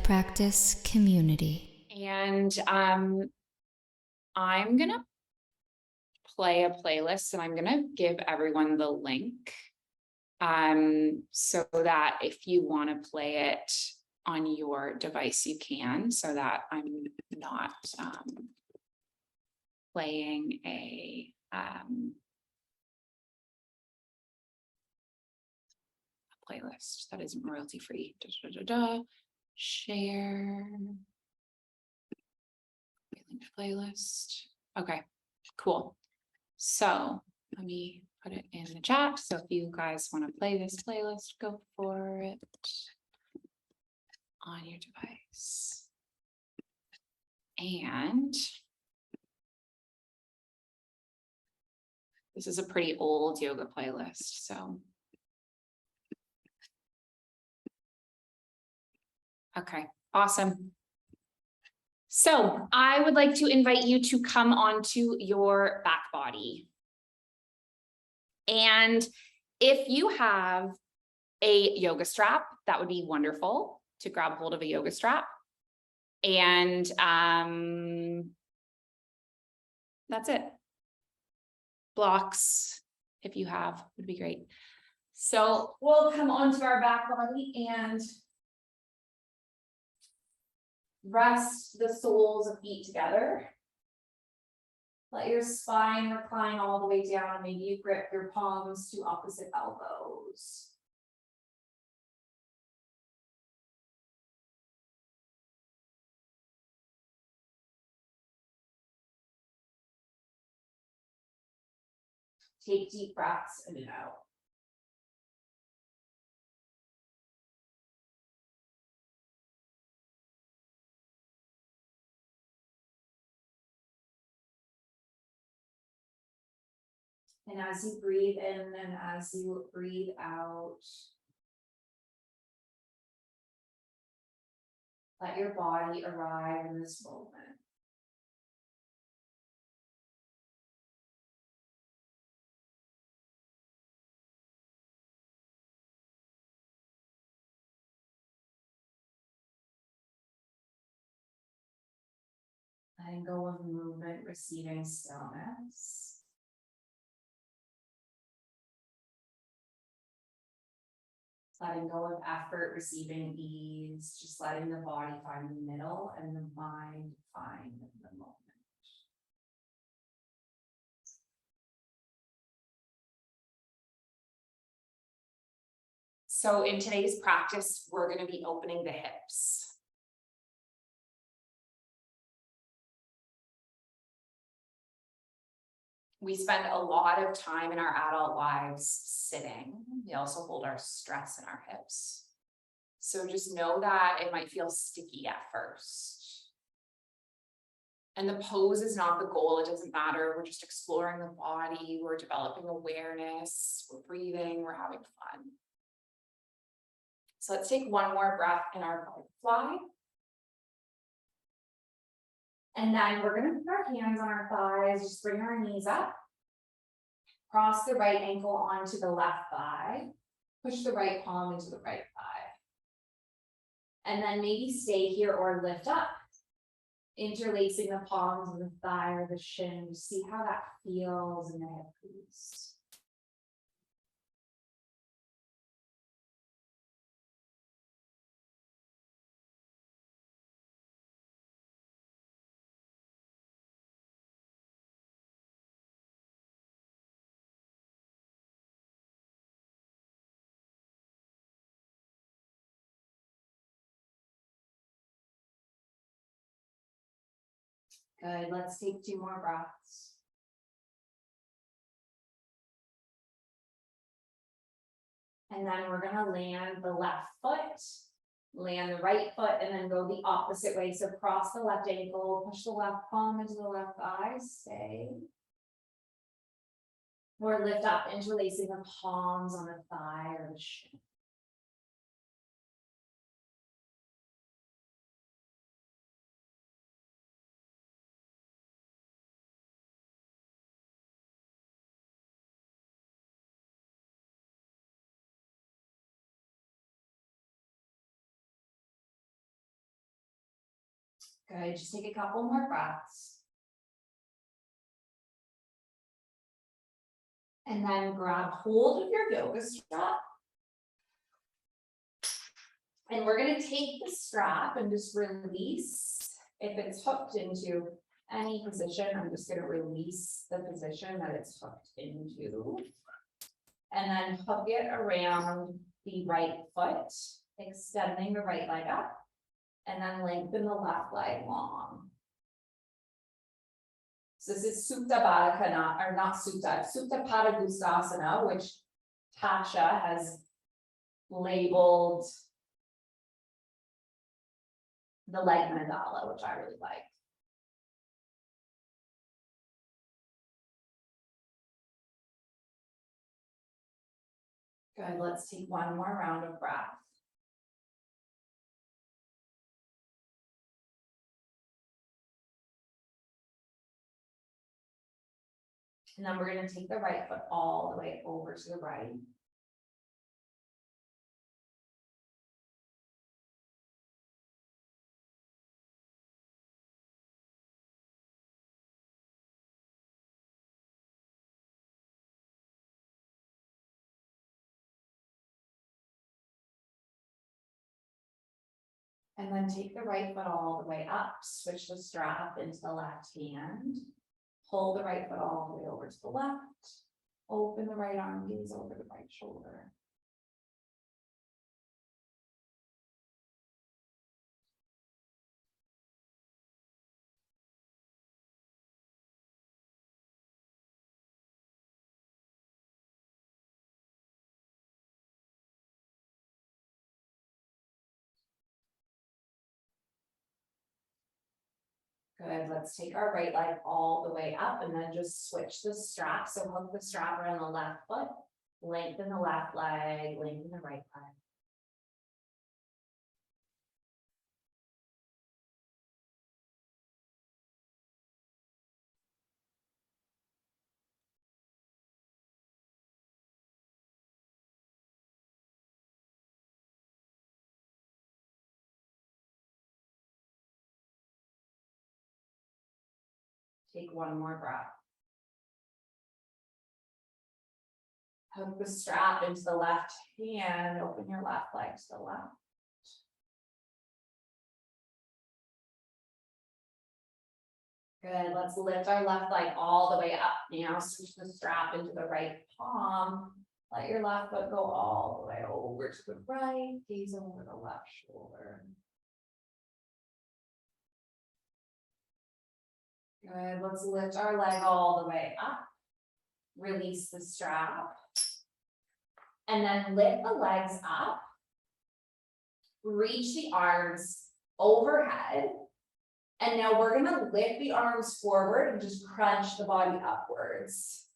practice community. And I'm gonna play a playlist and I'm gonna give everyone the link so that if you want to play it on your device, you can, so that I'm not playing a playlist that isn't royalty free. Share linked playlist. Okay, cool. So let me put it in the chat. So if you guys want to play this playlist, go for it on your device. And this is a pretty old yoga playlist, so. Okay, awesome. So I would like to invite you to come onto your back body. And if you have a yoga strap, that would be wonderful to grab hold of a yoga strap. And that's it. Blocks, if you have, would be great. So we'll come onto our back body and rest the soles of feet together. Let your spine recline all the way down. Maybe you grip your palms to opposite elbows. Take deep breaths in and out. And as you breathe in and as you breathe out, let your body arrive in this moment. Letting go of movement, receiving stillness. Letting go of effort, receiving ease, just letting the body find the middle and the mind find the moment. So in today's practice, we're going to be opening the hips. We spend a lot of time in our adult lives sitting. We also hold our stress in our hips. So just know that it might feel sticky at first. And the pose is not the goal. It doesn't matter. We're just exploring the body. We're developing awareness. We're breathing. We're having fun. So let's take one more breath in our butterfly. And then we're going to put our hands on our thighs, just bring our knees up. Cross the right ankle onto the left thigh. Push the right palm into the right thigh. And then maybe stay here or lift up. Interlacing the palms of the thigh or the shin. Just see how that feels in the hip crease. Good, let's take 2 more breaths. And then we're gonna land the left foot, land the right foot, and then go the opposite way. So cross the left ankle, push the left palm into the left thigh, stay. Or lift up, interlacing the palms on the thigh or the shin. Good, just take a couple more breaths. And then grab hold of your yoga strap. And we're gonna take the strap and just release. If it's hooked into any position, I'm just gonna release the position that it's hooked into. And then hook it around the right foot, extending the right leg up. And then lengthen the left leg long. So this is Supta Baddha, or not Supta, Supta Padangusthasana, which Tasha has labeled the leg mandala, which I really like. Good, let's take one more round of breath. And then we're going to take the right foot all the way over to the right. And then take the right foot all the way up, switch the strap into the left hand. Pull the right foot all the way over to the left. Open the right arm, gaze over the right shoulder. Good, let's take our right leg all the way up and then just switch the strap. So hook the strap around the left foot, lengthen the left leg, lengthen the right leg. Take one more breath. Hook the strap into the left hand, open your left leg to the left. Good, let's lift our left leg all the way up now, switch the strap into the right palm. Let your left foot go all the way over to the right, gaze over the left shoulder. Good, let's lift our leg all the way up. Release the strap. And then lift the legs up. Reach the arms overhead. And now we're gonna lift the arms forward and just crunch the body upwards.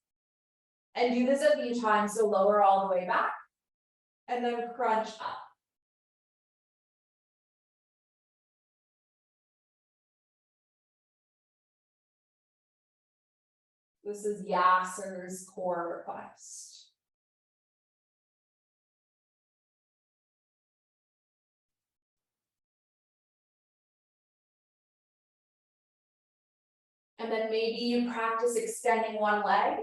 And do this a few times, so lower all the way back. And then crunch up. This is Yasser's core request. And then maybe you practice extending one leg,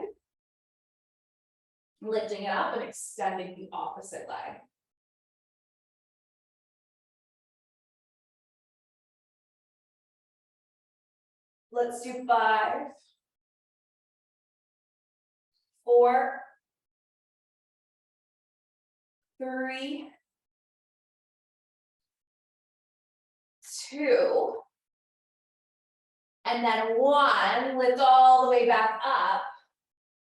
lifting it up and extending the opposite leg. Let's do 5, 4, 3, 2, and then 1, lift all the way back up.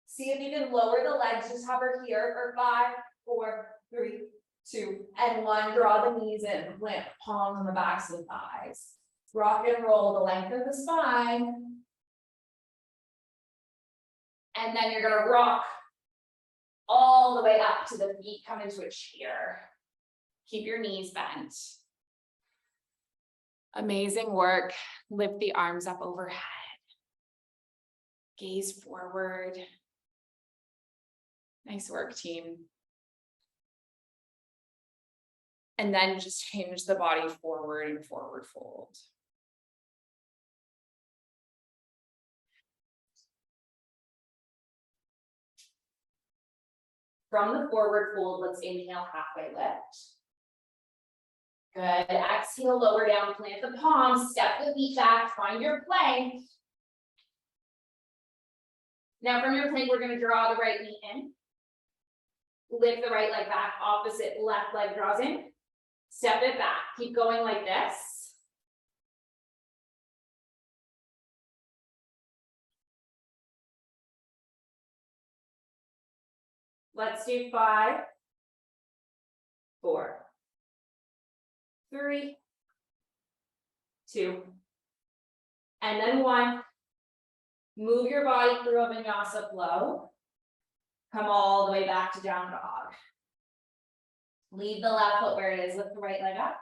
See if you can lower the legs, just hover here for 5, 4, 3, 2, and 1. Draw the knees in, plant palms on the backs of the thighs. Rock and roll the length of the spine. And then you're gonna rock all the way up to the feet, come into a chair. Keep your knees bent. Amazing work. Lift the arms up overhead. Gaze forward. Nice work, team. And then just hinge the body forward and forward fold. From the forward fold, let's inhale, halfway lift. Good, exhale, lower down, plant the palms, step the feet back, find your plank. Now from your plank, we're gonna draw the right knee in. Lift the right leg back, opposite left leg draws in. Step it back, keep going like this. Let's do 5, 4, 3, 2, and then 1. Move your body through a vinyasa flow. Come all the way back to down dog. Leave the left foot where it is, lift the right leg up.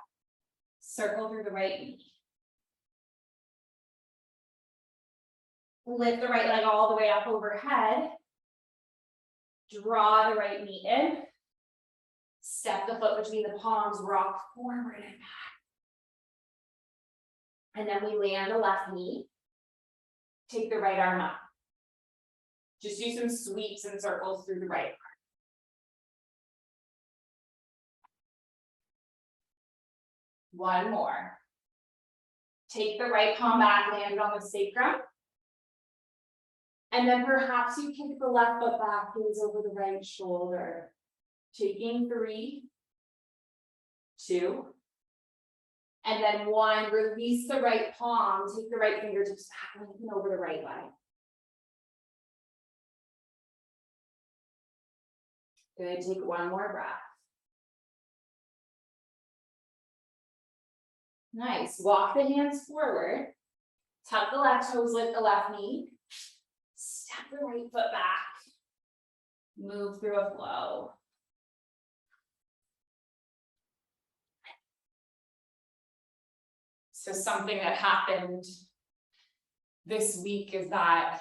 Circle through the right knee. Lift the right leg all the way up overhead. Draw the right knee in. Step the foot between the palms, rock forward and back. And then we land the left knee. Take the right arm up. Just do some sweeps and circles through the right arm. One more. Take the right palm back, land it on the sacrum. And then perhaps you kick the left foot back, gaze over the right shoulder. Taking 3, 2, and then 1. Release the right palm, take the right fingertips back, lengthen over the right leg. Good, take one more breath. Nice, walk the hands forward. Tuck the left toes, lift the left knee. Step the right foot back. Move through a flow. So something that happened this week is that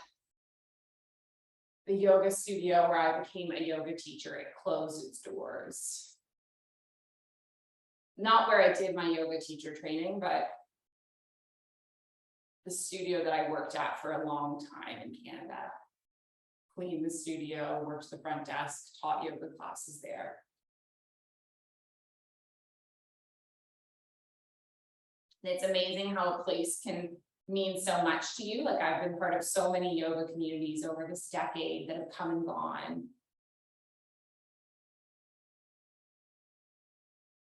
the yoga studio where I became a yoga teacher, it closed its doors. Not where I did my yoga teacher training, but the studio that I worked at for a long time in Canada. Cleaned the studio, worked the front desk, taught yoga classes there. And it's amazing how a place can mean so much to you. Like I've been part of so many yoga communities over this decade that have come and gone.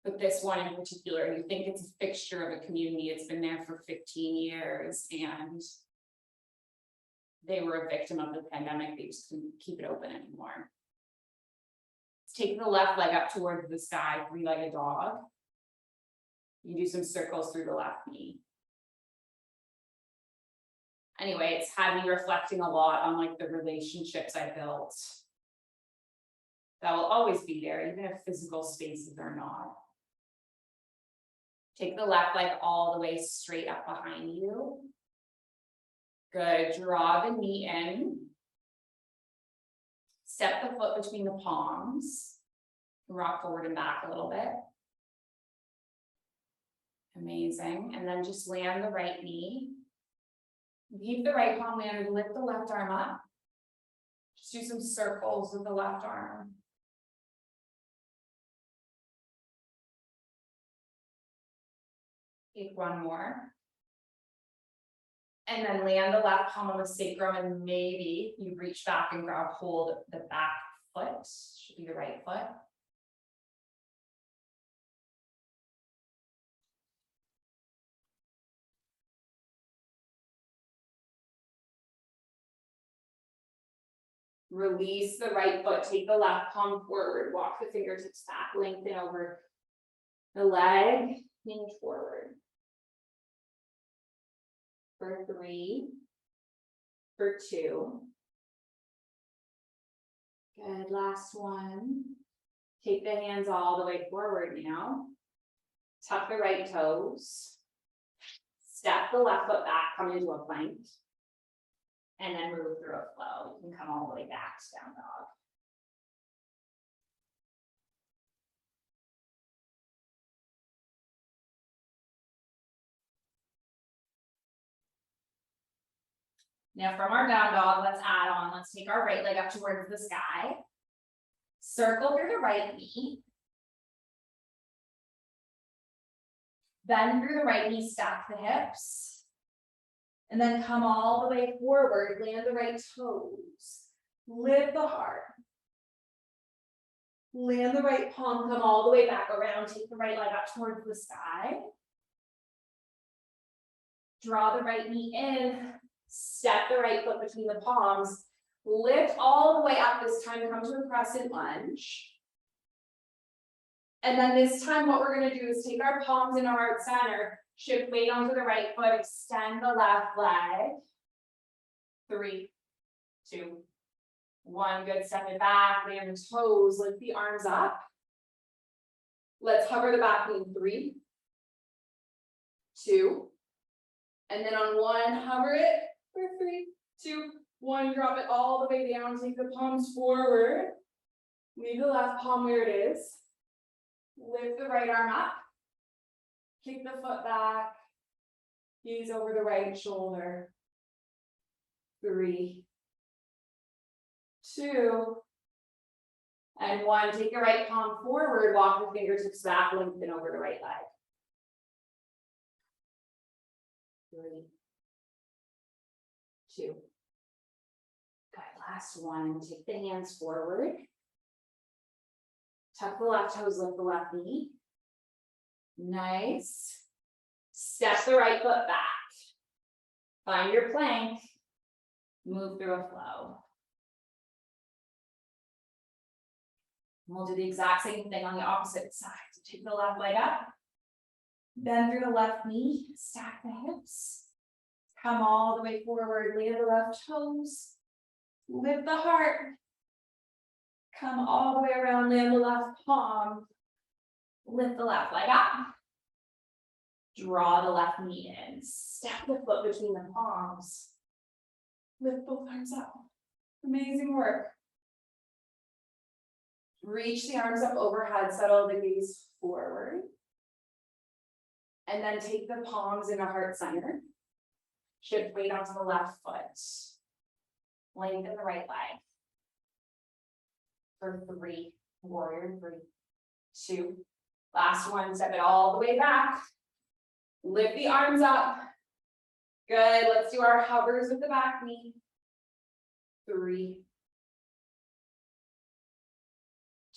But this one in particular, you think it's a fixture of a community. It's been there for 15 years and they were a victim of the pandemic. They just couldn't keep it open anymore. Let's take the left leg up towards the sky, 3-legged dog. You do some circles through the left knee. Anyway, it's had me reflecting a lot on like the relationships I built that will always be there, even if physical spaces are not. Take the left leg all the way straight up behind you. Good, draw the knee in. Step the foot between the palms. Rock forward and back a little bit. Amazing, and then just land the right knee. Leave the right palm landed, lift the left arm up. Just do some circles with the left arm. Take one more. And then land the left palm on the sacrum and maybe you reach back and grab hold of the back foot, should be the right foot. Release the right foot, take the left palm forward, walk the fingertips back, lengthen over the leg, hinge forward. For 3, for 2. Good, last one. Take the hands all the way forward now. Tuck the right toes. Step the left foot back, come into a plank. And then move through a flow. You can come all the way back to down dog. Now from our down dog, let's add on. Let's take our right leg up towards the sky. Circle through the right knee. Bend through the right knee, stack the hips. And then come all the way forward, land the right toes. Lift the heart. Land the right palm, come all the way back around, take the right leg up towards the sky. Draw the right knee in, step the right foot between the palms, lift all the way up this time, come to a crescent lunge. And then this time what we're gonna do is take our palms in our heart center, shift weight onto the right foot, extend the left leg. 3, 2, 1, good, step it back, land the toes, lift the arms up. Let's hover the back knee, 3, 2, and then on 1, hover it for 3, 2, 1, drop it all the way down, take the palms forward, leave the left palm where it is, lift the right arm up, kick the foot back, gaze over the right shoulder, 3, 2, and 1. Take your right palm forward, walk the fingertips back, lengthen over the right leg. 3, 2. Good, last one. Take the hands forward. Tuck the left toes, lift the left knee. Nice. Step the right foot back. Find your plank. Move through a flow. We'll do the exact same thing on the opposite side. So take the left leg up, bend through the left knee, stack the hips, come all the way forward, land the left toes, lift the heart, come all the way around, land the left palm, lift the left leg up, draw the left knee in, step the foot between the palms, lift both arms up. Amazing work. Reach the arms up overhead, settle the gaze forward. And then take the palms in a heart center. Shift weight onto the left foot. Lengthen the right leg. For 3, warrior 3, 2. Last one, step it all the way back. Lift the arms up. Good, let's do our hovers with the back knee. 3,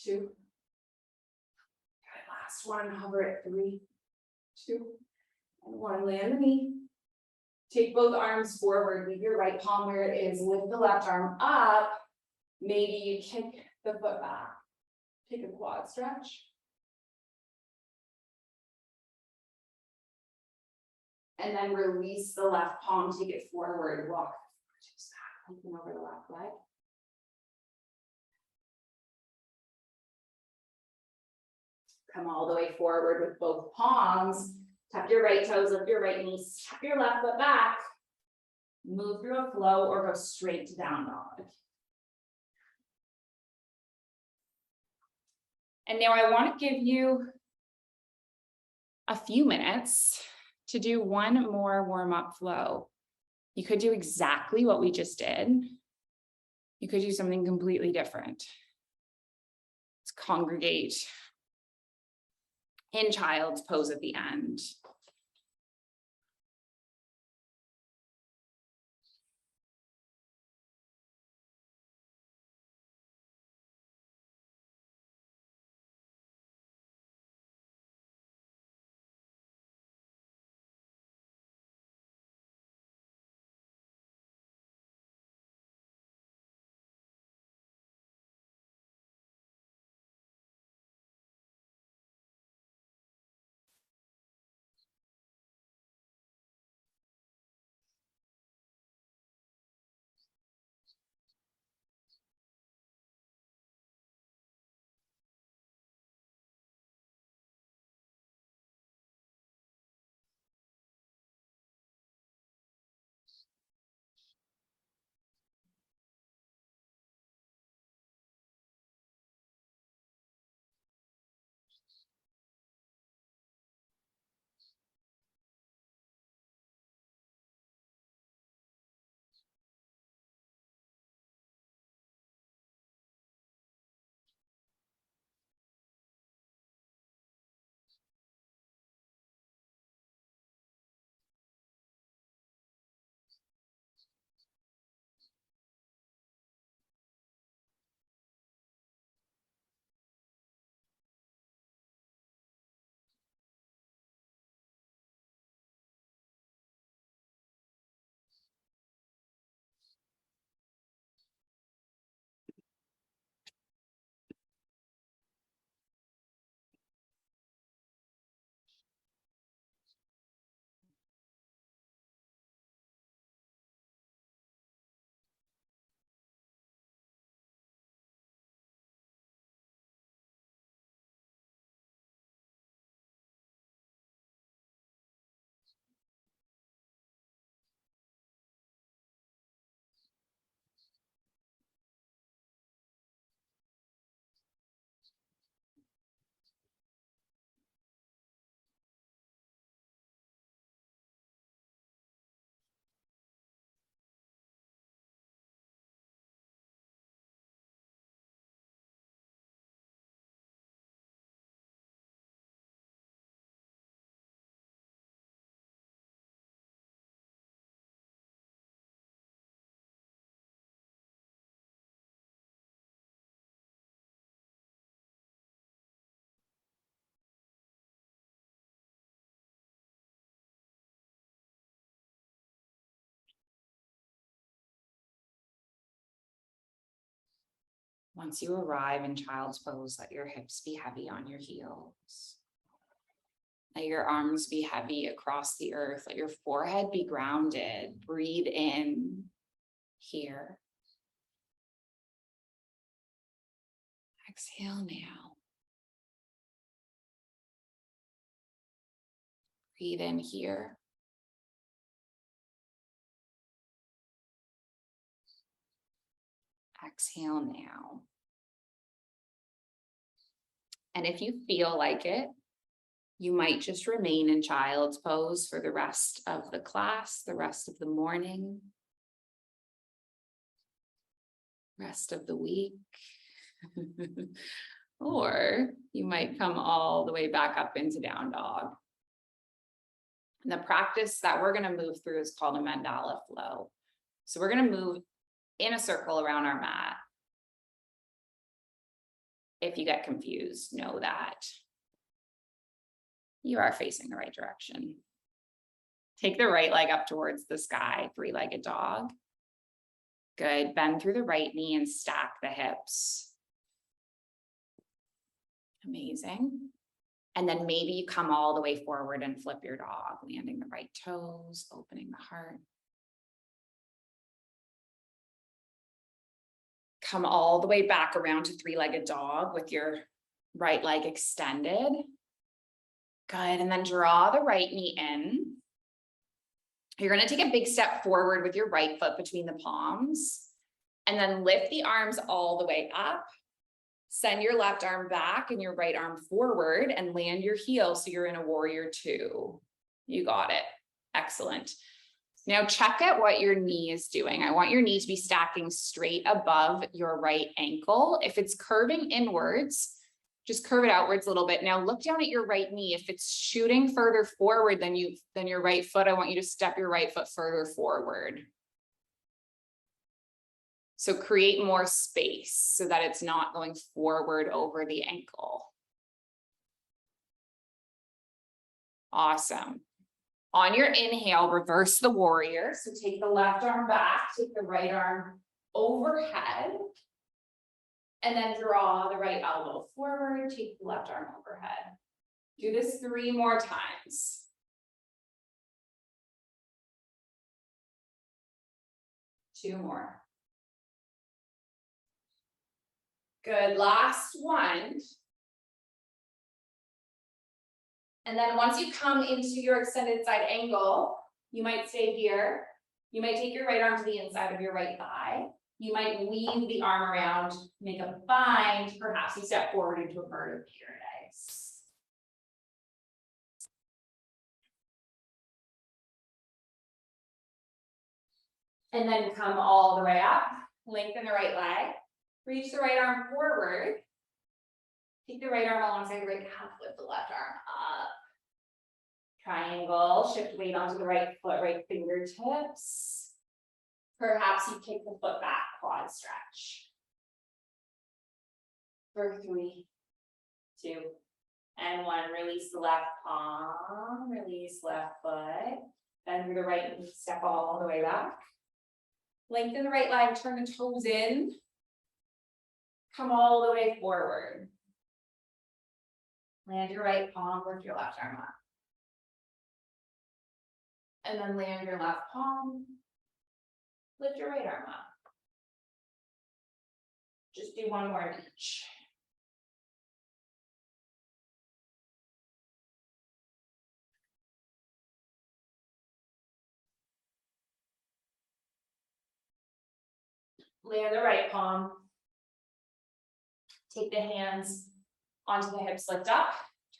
2. Good, last one, hover at 3, 2, and 1, land the knee. Take both arms forward, leave your right palm where it is, lift the left arm up. Maybe you kick the foot back. Take a quad stretch. And then release the left palm, take it forward, walk the fingertips back, lengthen over the left leg. Come all the way forward with both palms. Tuck your right toes, lift your right knee, step your left foot back. Move through a flow or go straight to down dog. And now I want to give you a few minutes to do one more warm-up flow. You could do exactly what we just did. You could do something completely different. Let's congregate in child's pose at the end. Once you arrive in child's pose, let your hips be heavy on your heels. Let your arms be heavy across the earth. Let your forehead be grounded. Breathe in here. Exhale now. Breathe in here. Exhale now. And if you feel like it, you might just remain in child's pose for the rest of the class, the rest of the morning, rest of the week. Or you might come all the way back up into down dog. And the practice that we're going to move through is called a mandala flow. So we're going to move in a circle around our mat. If you get confused, know that you are facing the right direction. Take the right leg up towards the sky, three-legged dog. Good. Bend through the right knee and stack the hips. Amazing. And then maybe you come all the way forward and flip your dog, landing the right toes, opening the heart. Come all the way back around to three-legged dog with your right leg extended. Good. And then draw the right knee in. You're going to take a big step forward with your right foot between the palms. And then lift the arms all the way up. Send your left arm back and your right arm forward and land your heel so you're in a warrior two. You got it. Excellent. Now check out what your knee is doing. I want your knee to be stacking straight above your right ankle. If it's curving inwards, just curve it outwards a little bit. Now look down at your right knee. If it's shooting further forward than your right foot, I want you to step your right foot further forward. So create more space so that it's not going forward over the ankle. Awesome. On your inhale, reverse the warrior. So take the left arm back, take the right arm overhead, and then draw the right elbow forward, take the left arm overhead. Do this 3 more times. Two more. Good, last one. And then once you come into your extended side angle, you might stay here. You might take your right arm to the inside of your right thigh. You might weave the arm around, make a bind. Perhaps you step forward into a bird of paradise. And then come all the way up. Lengthen the right leg. Reach the right arm forward. Take the right arm alongside the right calf, lift the left arm up. Triangle, shift weight onto the right foot, right fingertips. Perhaps you kick the foot back, quad stretch. For 3, 2, and 1. Release the left palm, release left foot. Bend through the right knee, step all the way back. Lengthen the right leg, turn the toes in. Come all the way forward. Land your right palm, lift your left arm up. And then land your left palm, lift your right arm up. Just do 1 more of each. Land the right palm. Take the hands onto the hips, lift up.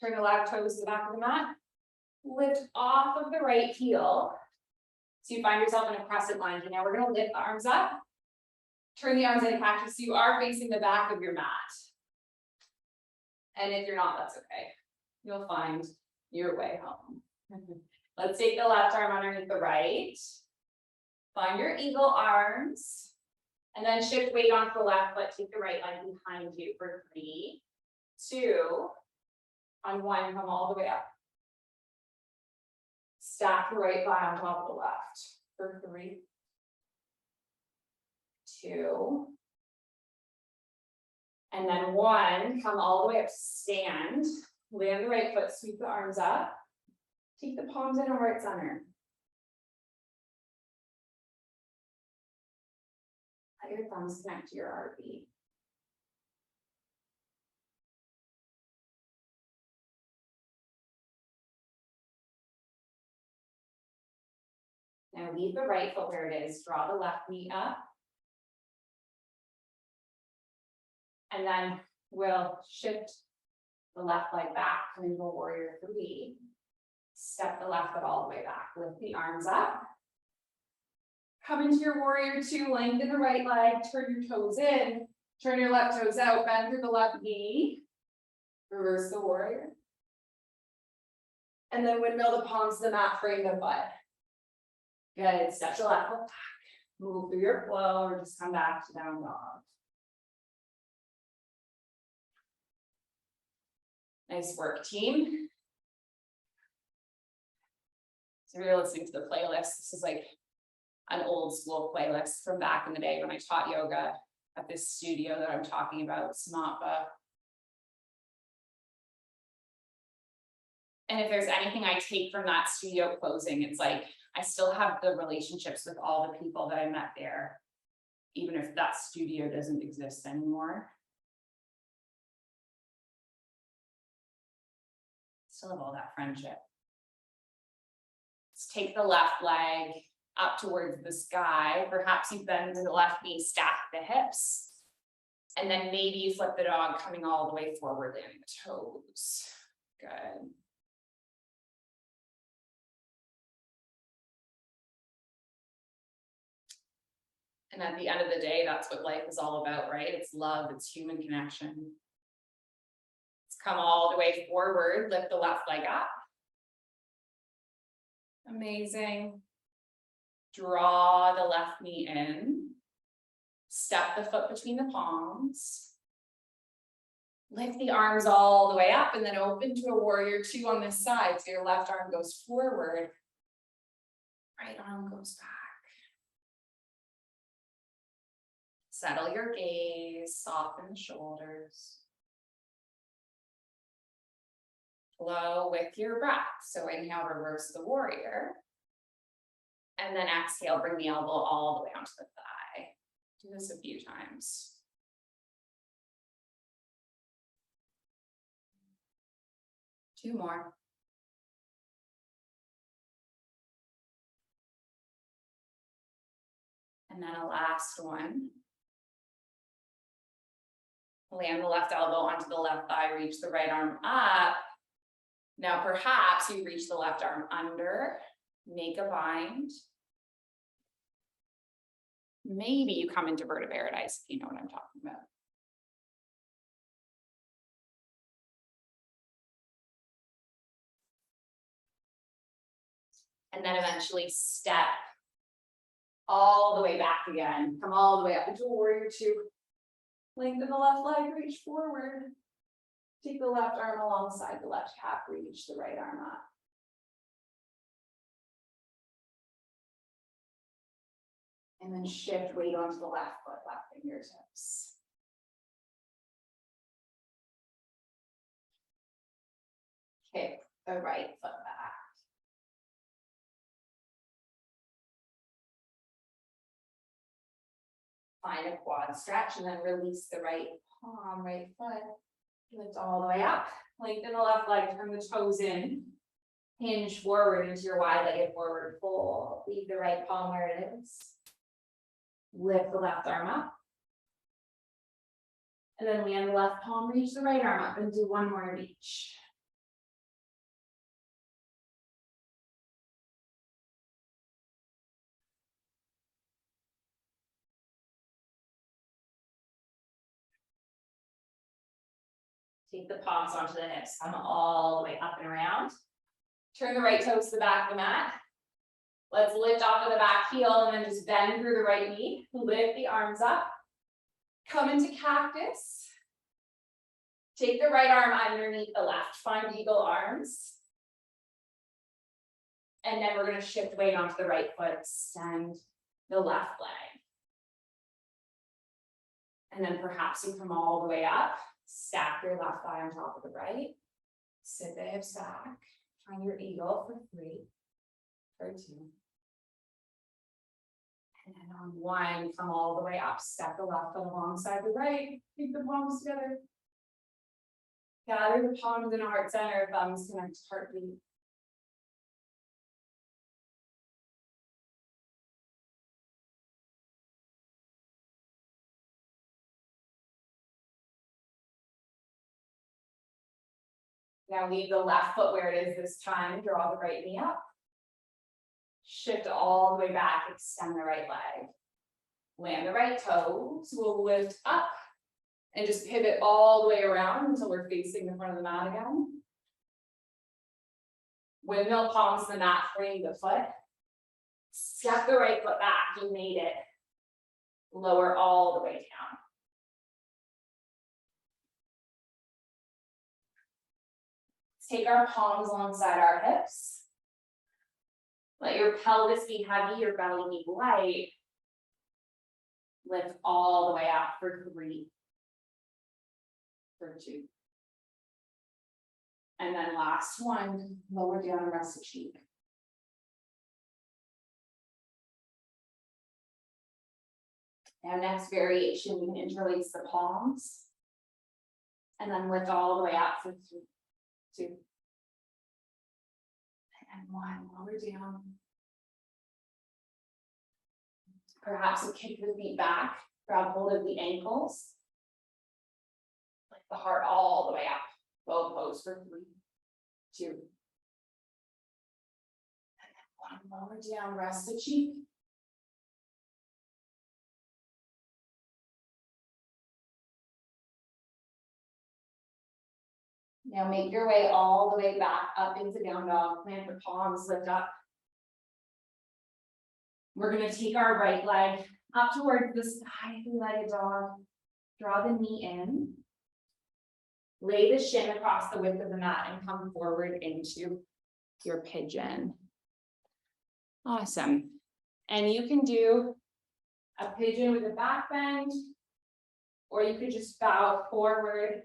Turn the left toes to the back of the mat. Lift off of the right heel. So you find yourself in a crescent lunge. And now we're going to lift the arms up. Turn the arms into cactus so you are facing the back of your mat. And if you're not, that's okay. You'll find your way home. Let's take the left arm underneath the right. Find your eagle arms. And then shift weight onto the left foot. Take the right leg behind you for 3, 2, on 1, come all the way up. Stack the right thigh on top of the left for 3, 2, And then one, come all the way up, stand, land the right foot, sweep the arms up. Take the palms in on right center. Let your thumbs connect to your heartbeat. Now leave the right foot where it is, draw the left knee up. And then we'll shift the left leg back, come into a warrior 3. Step the left foot all the way back, lift the arms up. Come into your warrior 2, lengthen the right leg, turn your toes in, turn your left toes out, bend through the left knee. Reverse the warrior. And then windmill the palms to the mat, frame the butt. Good, step the left foot back. Move through your flow or just come back to down dog. Nice work, team. So you're listening to the playlist. This is like an old school playlist from back in the day when I taught yoga at this studio that I'm talking about, Samatva. And if there's anything I take from that studio closing, it's like, I still have the relationships with all the people that I met there, even if that studio doesn't exist anymore. Still have all that friendship. Let's take the left leg up towards the sky. Perhaps you bend to the left knee, stack the hips. And then maybe you flip the dog, coming all the way forward, landing the toes. Good. And at the end of the day, that's what life is all about, right? It's love, it's human connection. Let's come all the way forward, lift the left leg up. Amazing. Draw the left knee in. Step the foot between the palms. Lift the arms all the way up and then open to a warrior 2 on this side. So your left arm goes forward, right arm goes back. Settle your gaze, soften the shoulders. Flow with your breath. So inhale, reverse the warrior. And then exhale, bring the elbow all the way onto the thigh. Do this a few times. Two more. And then a last one. Land the left elbow onto the left thigh, reach the right arm up. Now perhaps you reach the left arm under, make a bind. Maybe you come into bird of paradise, if you know what I'm talking about. And then eventually step all the way back again. Come all the way up into a warrior 2. Lengthen the left leg, reach forward. Take the left arm alongside the left calf, reach the right arm up. And then shift weight onto the left foot, left fingertips. Kick the right foot back. Find a quad stretch and then release the right palm, right foot. Lift all the way up. Lengthen the left leg, turn the toes in. Hinge forward into your wide-legged forward fold. Leave the right palm where it is. Lift the left arm up. And then land the left palm, reach the right arm up and do one more of each. Take the palms onto the hips, come all the way up and around. Turn the right toes to the back of the mat. Let's lift off of the back heel and then just bend through the right knee. Lift the arms up. Come into cactus. Take the right arm underneath the left. Find eagle arms. And then we're going to shift weight onto the right foot. Extend the left leg. And then perhaps you come all the way up, stack your left thigh on top of the right. Sit the hips back, find your eagle for 3, for 2. And then on 1, come all the way up, step the left foot alongside the right, keep the palms together. Gather the palms in heart center, thumbs connect to heartbeat. Now leave the left foot where it is this time, draw the right knee up. Shift all the way back, extend the right leg. Land the right toes, we'll lift up and just pivot all the way around until we're facing the front of the mat again. Windmill palms to the mat, frame the foot. Step the right foot back, you made it. Lower all the way down. Take our palms alongside our hips. Let your pelvis be heavy, your belly be light. Lift all the way up for 3, for 2. And then last one, lower down and rest the cheek. And next variation, you can interlace the palms. And then lift all the way up for 3, 2. And 1, lower down. Perhaps you kick the feet back, grab hold of the ankles. Lift the heart all the way up. Both pose for 3, 2. And then 1, lower down, rest the cheek. Now make your way all the way back up into down dog, plant the palms, lift up. We're gonna take our right leg up towards the sky, 3-legged dog. Draw the knee in. Lay the shin across the width of the mat and come forward into your pigeon. Awesome. And you can do a pigeon with a back bend, or you could just bow forward.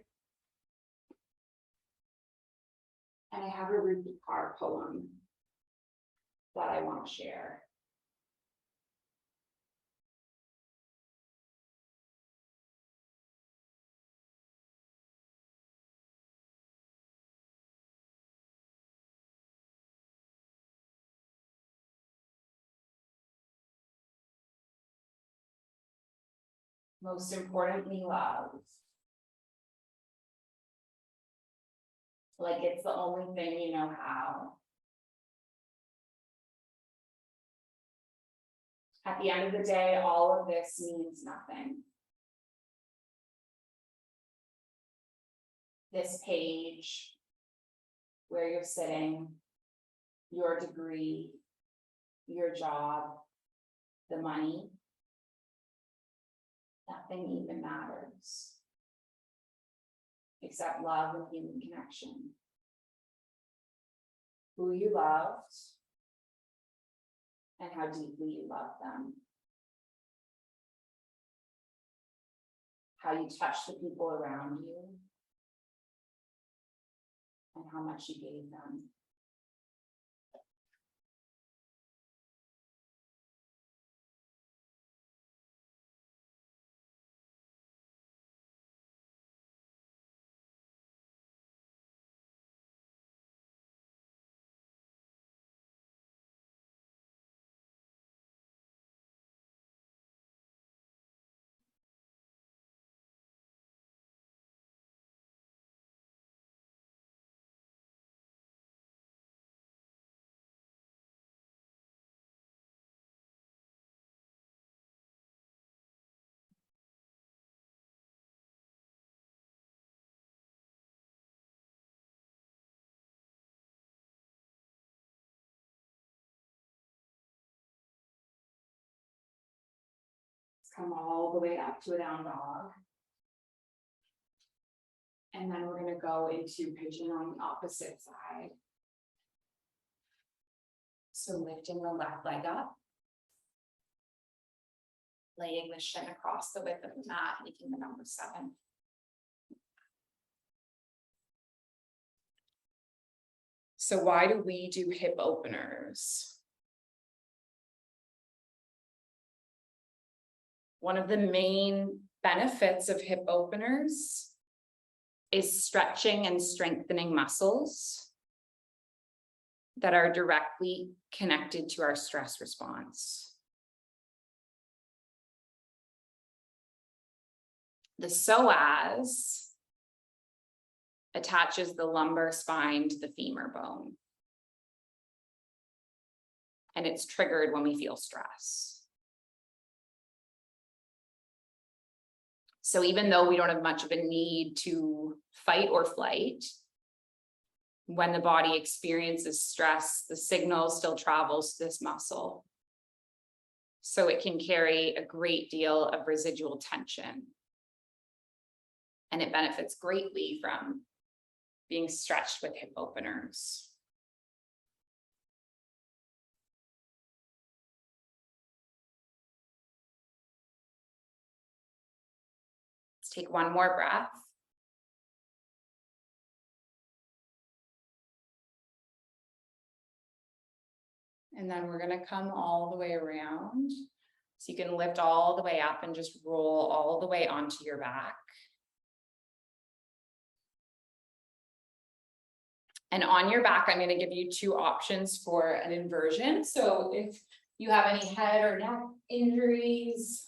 And I have a Rupi Kaur poem that I want to share. Most importantly, love. Like it's the only thing you know how. At the end of the day, all of this means nothing. This page, where you're sitting, your degree, your job, the money, nothing even matters. Except love and human connection. Who you loved and how deeply you love them. How you touched the people around you and how much you gave them. Come all the way up to a down dog. And then we're going to go into pigeon on the opposite side. So lifting the left leg up. laying the shin across the width of the mat, making the number 7. So why do we do hip openers? One of the main benefits of hip openers is stretching and strengthening muscles that are directly connected to our stress response. The psoas attaches the lumbar spine to the femur bone. And it's triggered when we feel stress. So even though we don't have much of a need to fight or flight, when the body experiences stress, the signal still travels to this muscle. So it can carry a great deal of residual tension. And it benefits greatly from being stretched with hip openers. Let's take one more breath. And then we're going to come all the way around. So you can lift all the way up and just roll all the way onto your back. And on your back, I'm going to give you 2 options for an inversion. So if you have any head or neck injuries,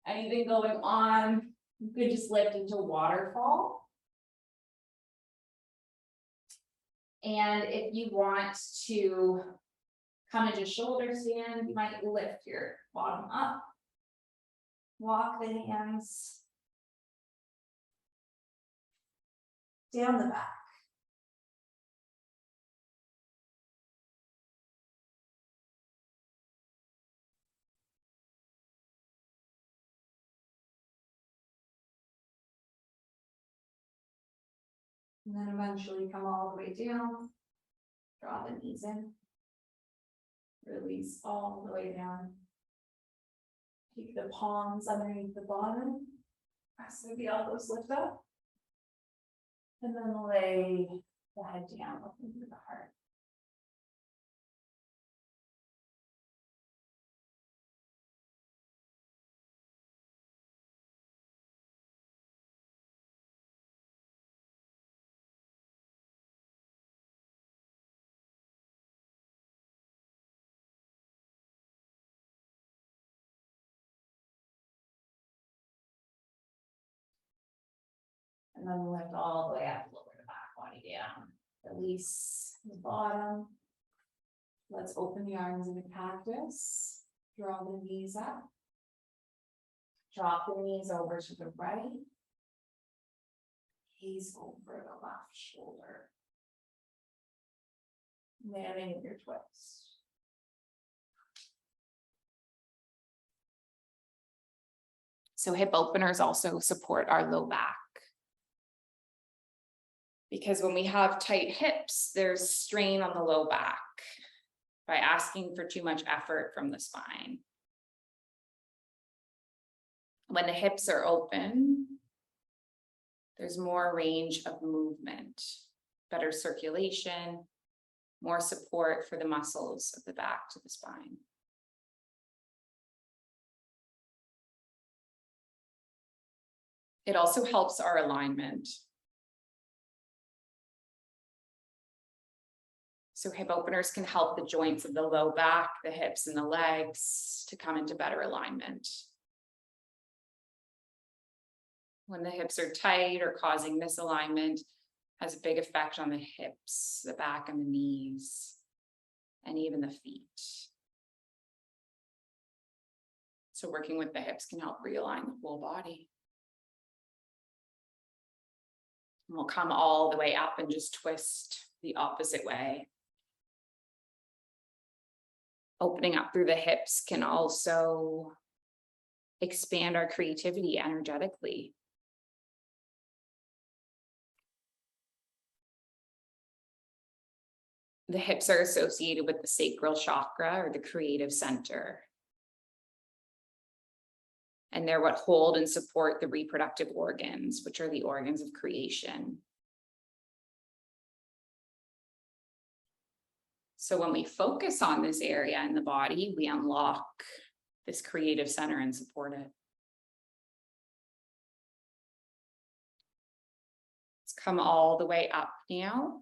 anything going on, you could just lift into waterfall. And if you want to come into shoulder stand, you might lift your bottom up, walk the hands down the back. And then eventually come all the way down, draw the knees in, release all the way down. Keep the palms underneath the bottom, press the elbows lift up. And then lay the head down, open to the heart. And then lift all the way up, lower the back body down. Release the bottom. Let's open the arms in a cactus. Draw the knees up. Drop the knees over to the right. Gaze over the left shoulder. Landing with your twist. So hip openers also support our low back. Because when we have tight hips, there's strain on the low back by asking for too much effort from the spine. When the hips are open, there's more range of movement, better circulation, more support for the muscles of the back to the spine. It also helps our alignment. So hip openers can help the joints of the low back, the hips and the legs to come into better alignment. When the hips are tight or causing misalignment, has a big effect on the hips, the back and the knees, and even the feet. So working with the hips can help realign the whole body. And we'll come all the way up and just twist the opposite way. Opening up through the hips can also expand our creativity energetically. The hips are associated with the sacral chakra or the creative center. And they're what hold and support the reproductive organs, which are the organs of creation. So when we focus on this area in the body, we unlock this creative center and support it. Let's come all the way up now.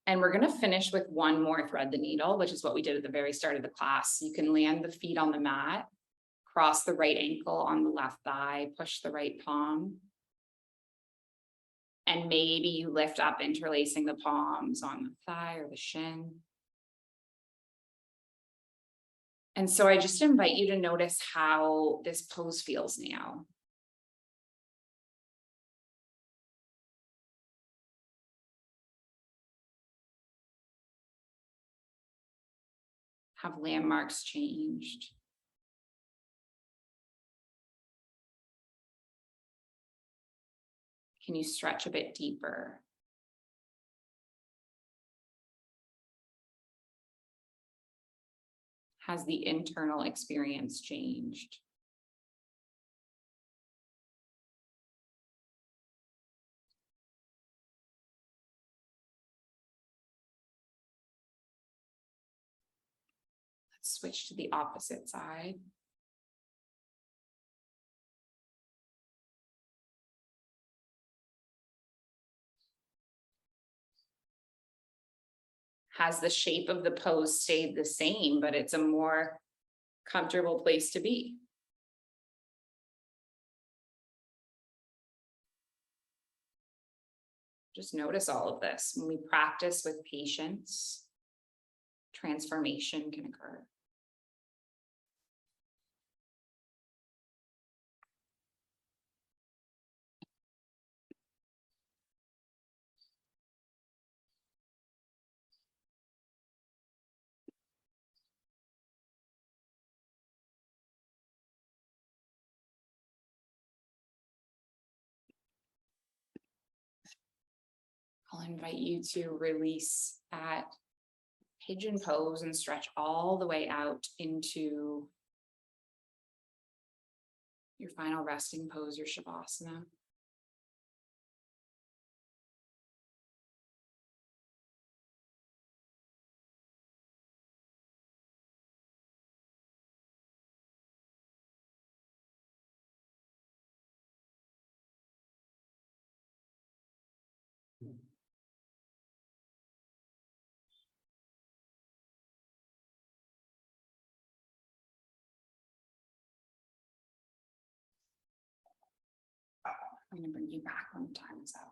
And we're going to finish with one more thread the needle, which is what we did at the very start of the class. You can land the feet on the mat, cross the right ankle on the left thigh, push the right palm. And maybe you lift up, interlacing the palms on the thigh or the shin. And so I just invite you to notice how this pose feels now. Have landmarks changed? Can you stretch a bit deeper? Has the internal experience changed? Let's switch to the opposite side. Has the shape of the pose stayed the same, but it's a more comfortable place to be? Just notice all of this. When we practice with patience, transformation can occur. I'll invite you to release that pigeon pose and stretch all the way out into your final resting pose, your Shavasana. I'm going to bring you back when time is out.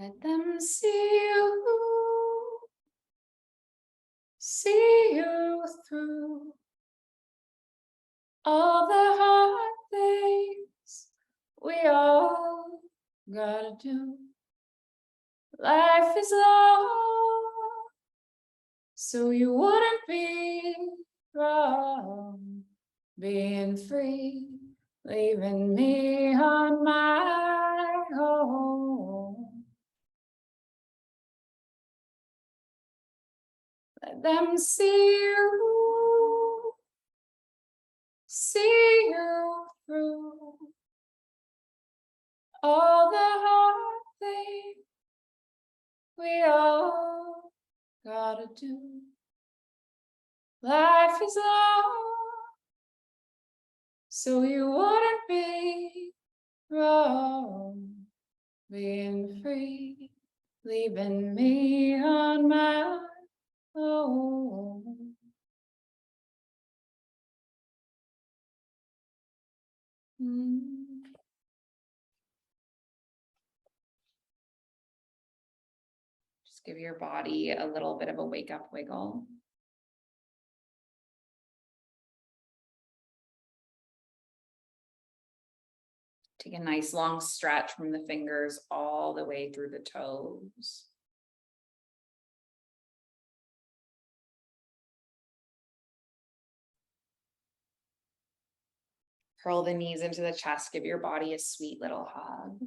Let them see you through all the hard things we all gotta do. Life is long, so you wouldn't be wrong being free, leaving me on my own. Let them see you through all the hard things we all gotta do. Life is long, so you wouldn't be wrong being free, leaving me on my own. Just give your body a little bit of a wake up wiggle. Take a nice long stretch from the fingers all the way through the toes. Curl the knees into the chest, give your body a sweet little hug.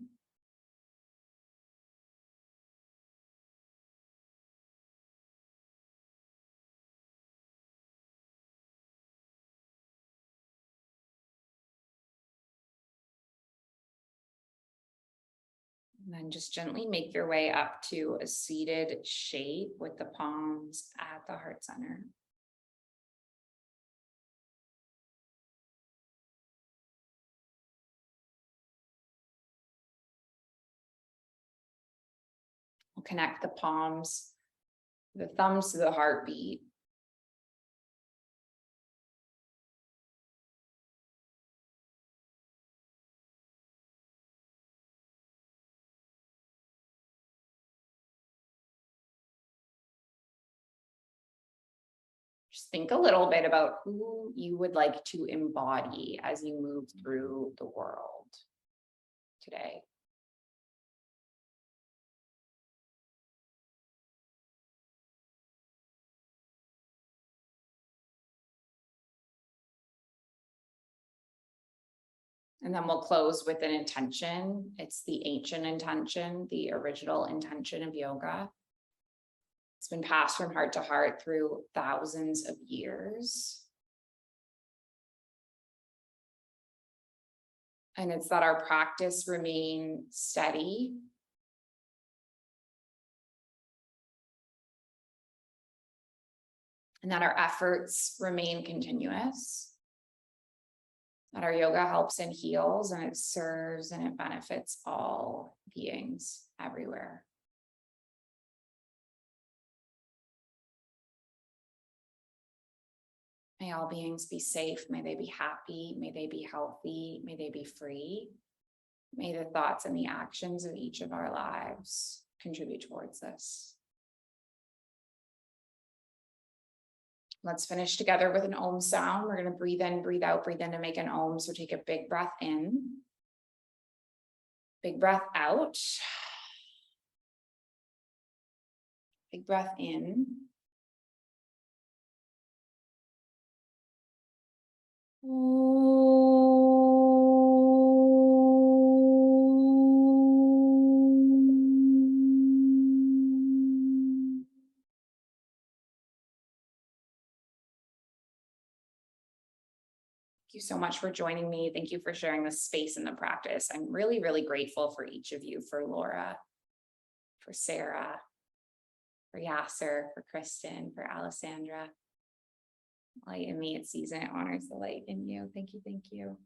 And then just gently make your way up to a seated shape with the palms at the heart center. We'll connect the palms, the thumbs to the heartbeat. Just think a little bit about who you would like to embody as you move through the world today. And then we'll close with an intention. It's the ancient intention, the original intention of yoga. It's been passed from heart to heart through thousands of years. And it's that our practice remain steady. And that our efforts remain continuous. That our yoga helps and heals, and it serves and it benefits all beings everywhere. May all beings be safe. May they be happy. May they be healthy. May they be free. May the thoughts and the actions of each of our lives contribute towards this. Let's finish together with an Om sound. We're going to breathe in, breathe out, breathe in to make an Om. So take a big breath in. Big breath out. Big breath in. Thank you so much for joining me. Thank you for sharing this space in the practice. I'm really, really grateful for each of you, for Laura, for Sarah, for Yasser, for Kristen, for Alexandra. Light in me, it sees and it honors the light in you. Thank you, thank you.